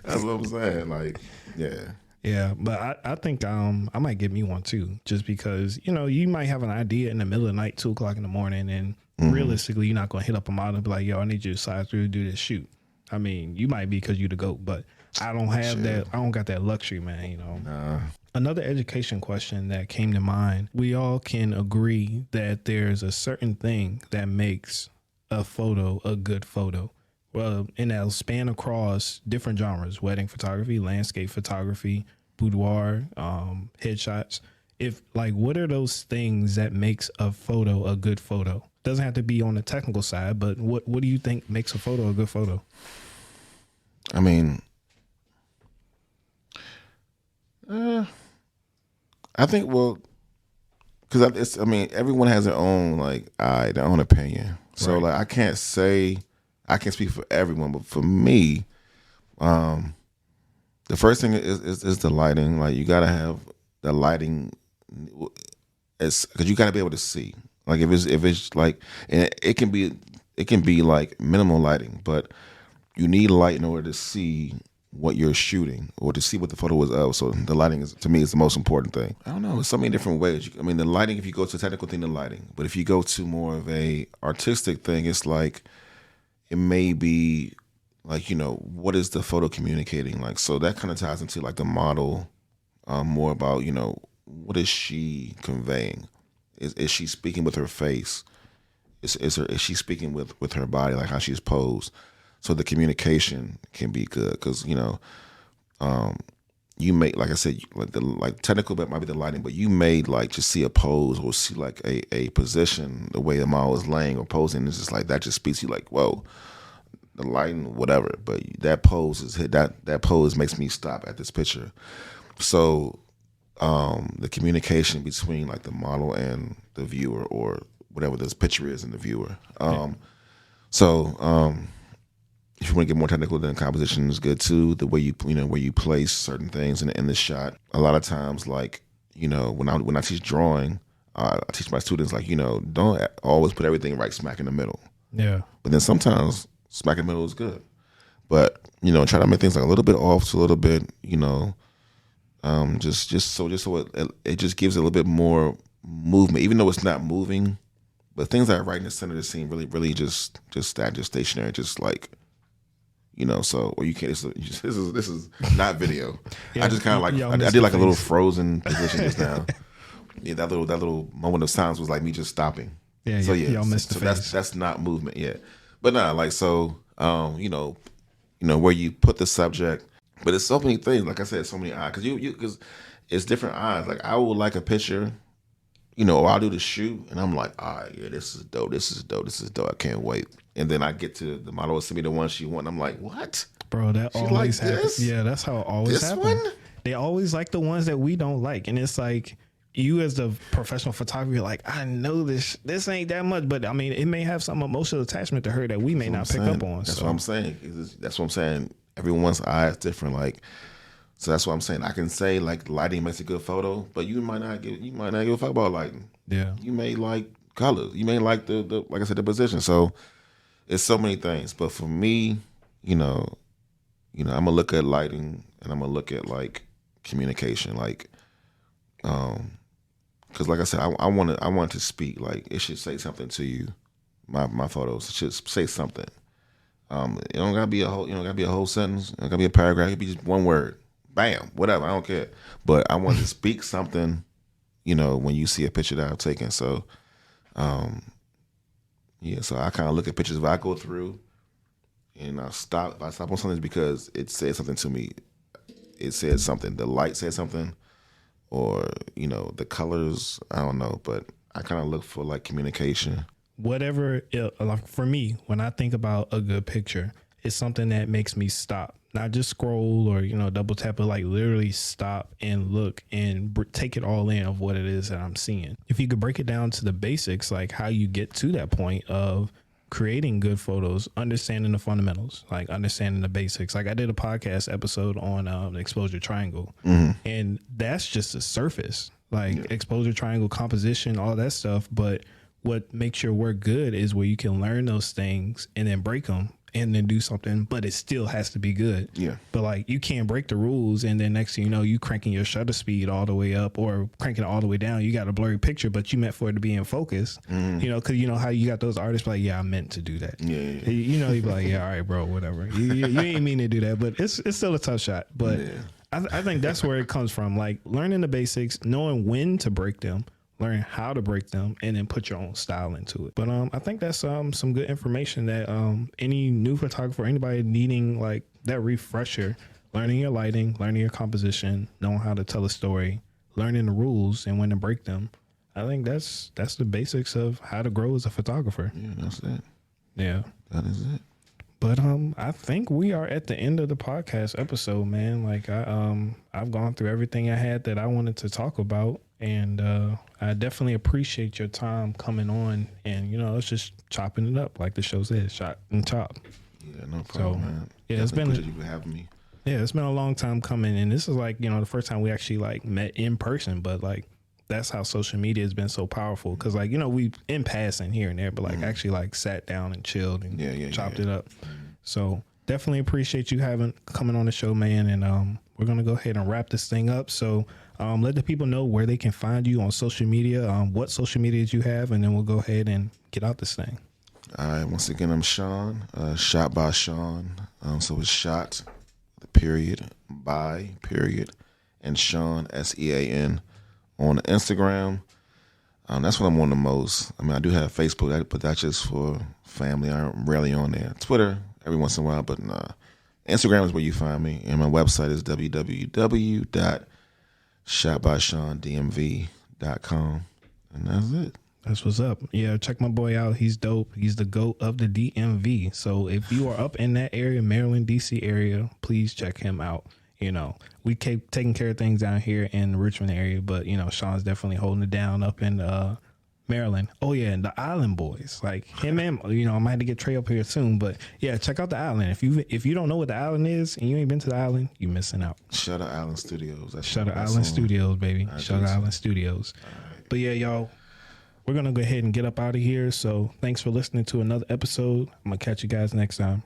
that's what I'm saying. Like, yeah. Yeah, but I think I might get me one too, just because you might have an idea in the middle of the night, 2:00 in the morning, and realistically you're not gonna hit up a model and be like, yo, I need you to slide through to do this shoot. I mean, you might be because you the GOAT, but I don't have that. I don't got that luxury, man. Nah. Another education question that came to mind: we all can agree that there's a certain thing that makes a photo a good photo. Well, and that'll span across different genres: wedding photography, landscape photography, boudoir, headshots. What are those things that makes a photo a good photo? Doesn't have to be on the technical side, but what do you think makes a photo a good photo? I mean, I think because everyone has their own their own opinion. So Right. I can't speak for everyone, but for me, the first thing is the lighting. Like you gotta have the lighting, because you gotta be able to see. Like if it's like, and it can be like minimal lighting, but you need light in order to see what you're shooting or to see what the photo is of. So the lighting to me is the most important thing. I don't know. There's so many different ways. The lighting. If you go to a technical thing, the lighting. But if you go to more of a artistic thing, it's like it may be like what is the photo communicating like. So that kind of ties into like the model, more about what is she conveying. Is she speaking with her face? Is she speaking with her body, like how she's posed? So the communication can be good because you may, like I said, like technical bit might be the lighting, but you may like just see a pose or see like a position, the way the model is laying or posing. It's just like that just speaks to you like, whoa, the lighting, whatever. But that pose is hit. That pose makes me stop at this picture. So the communication between like the model and the viewer or whatever this picture is in the viewer. If you want to get more technical, then composition is good too. The way where you place certain things in the shot. A lot of times, like when I teach drawing, I teach my students like don't always put everything right smack in the middle. Yeah. But then sometimes smack in the middle is good. But try to make things like a little bit off to a little bit. Just so it just gives it a little bit more movement, even though it's not moving. But things that are right in the center of the scene really just stationary, just like. So or you can't. This is not video. Yeah, I just kind of I did like a little frozen position just now. Yeah, that little moment of silence was like me just stopping. Yeah, so y'all missed the face. That's not movement yet. But nah, like so, where you put the subject. But it's so many things. Like I said, so many eyes because it's different eyes. Like I will like a picture. Or I'll do the shoot, and I'm like, all right, yeah, this is dope. This is dope. This is dope. I can't wait. And then I get to the model will send me the one she want. I'm like, what? Bro, that She always like happens. this? Yeah, that's how it always This happens. one? They always like the ones that we don't like, and it's like you as the professional photographer, like I know this ain't that much, but I mean, it may have some emotional attachment to her that we may not pick up on. That's what I'm saying. That's what I'm saying. Everyone's eye is different. Like. So that's what I'm saying. I can say like lighting makes a good photo, but you might not give a fuck about lighting. Yeah. You may like colors. You may like the like I said, the position. So it's so many things. But for me, I'm gonna look at lighting and I'm gonna look at like communication, like because like I said, I want to speak. Like it should say something to you. My photos should say something. It don't gotta be a whole sentence. It don't gotta be a paragraph. It could be just one word. Bam, whatever. I don't care. But I want to speak something, when you see a picture that I've taken. So, so I kind of look at pictures if I go through and I stop. If I stop on something, it's because it said something to me. It said something. The light said something, or the colors. I don't know, but I kind of look for like communication. Whatever, like for me, when I think about a good picture, it's something that makes me stop, not just scroll or double tap, but like literally stop and look and take it all in of what it is that I'm seeing. If you could break it down to the basics, like how you get to that point of creating good photos, understanding the fundamentals, like understanding the basics. Like I did a podcast episode on the exposure triangle, and that's just the surface, like exposure triangle composition, all that stuff. But what makes your work good is where you can learn those things and then break them and then do something, but it still has to be good. Yeah. But like you can't break the rules and then next thing you know, you cranking your shutter speed all the way up or cranking it all the way down. You got a blurry picture, but you meant for it to be in focus. Because how you got those artists like, yeah, I meant to do that. Yeah. You be like, yeah, all right, bro, whatever. You ain't mean to do that, but it's still a tough shot. But I think that's where it comes from. Like learning the basics, knowing when to break them, learn how to break them, and then put your own style into it. But I think that's some good information that any new photographer, anybody needing like that refresher, learning your lighting, learning your composition, knowing how to tell a story, learning the rules and when to break them. I think that's the basics of how to grow as a photographer. Yeah, that's it. Yeah. That is it. But I think we are at the end of the podcast episode, man. Like I've gone through everything I had that I wanted to talk about. And I definitely appreciate your time coming on and, it's just chopping it up like the show says, shot and chop. Yeah, no problem, man. Yeah, it's been you for having me. Yeah, it's been a long time coming. And this is like, the first time we actually like met in person. But like that's how social media has been so powerful. Because like, we in passing here and there, but like actually like sat down and chilled and chopped it up. So definitely appreciate you coming on the show, man. And we're going to go ahead and wrap this thing up. So let the people know where they can find you on social media, what social medias you have, and then we'll go ahead and get out this thing. All right. Once again, I'm Sean, Shot by Sean. So it's shot, the period, by, period, and Sean, SEAN, on Instagram. That's what I'm on the most. I mean, I do have Facebook, but that's just for family. I'm rarely on there. Twitter, every once in a while, but Instagram is where you find me. And my website is www.shotbyseandmv.com. And that's it. That's what's up. Yeah, check my boy out. He's dope. He's the GOAT of the DMV. So if you are up in that area, Maryland, DC area, please check him out. We keep taking care of things down here in the Richmond area, but, Sean's definitely holding it down up in Maryland. Oh, yeah, and the Island Boys. Like him and, I might have to get Trey up here soon, but, yeah, check out the Island. If you don't know what the Island is and you ain't been to the Island, you're missing out. Shutter Island Studios. Shutter Island Studios, baby. Shutter Island Studios. Right. But, yeah, y'all, we're going to go ahead and get up out of here. So thanks for listening to another episode. I'm going to catch you guys next time.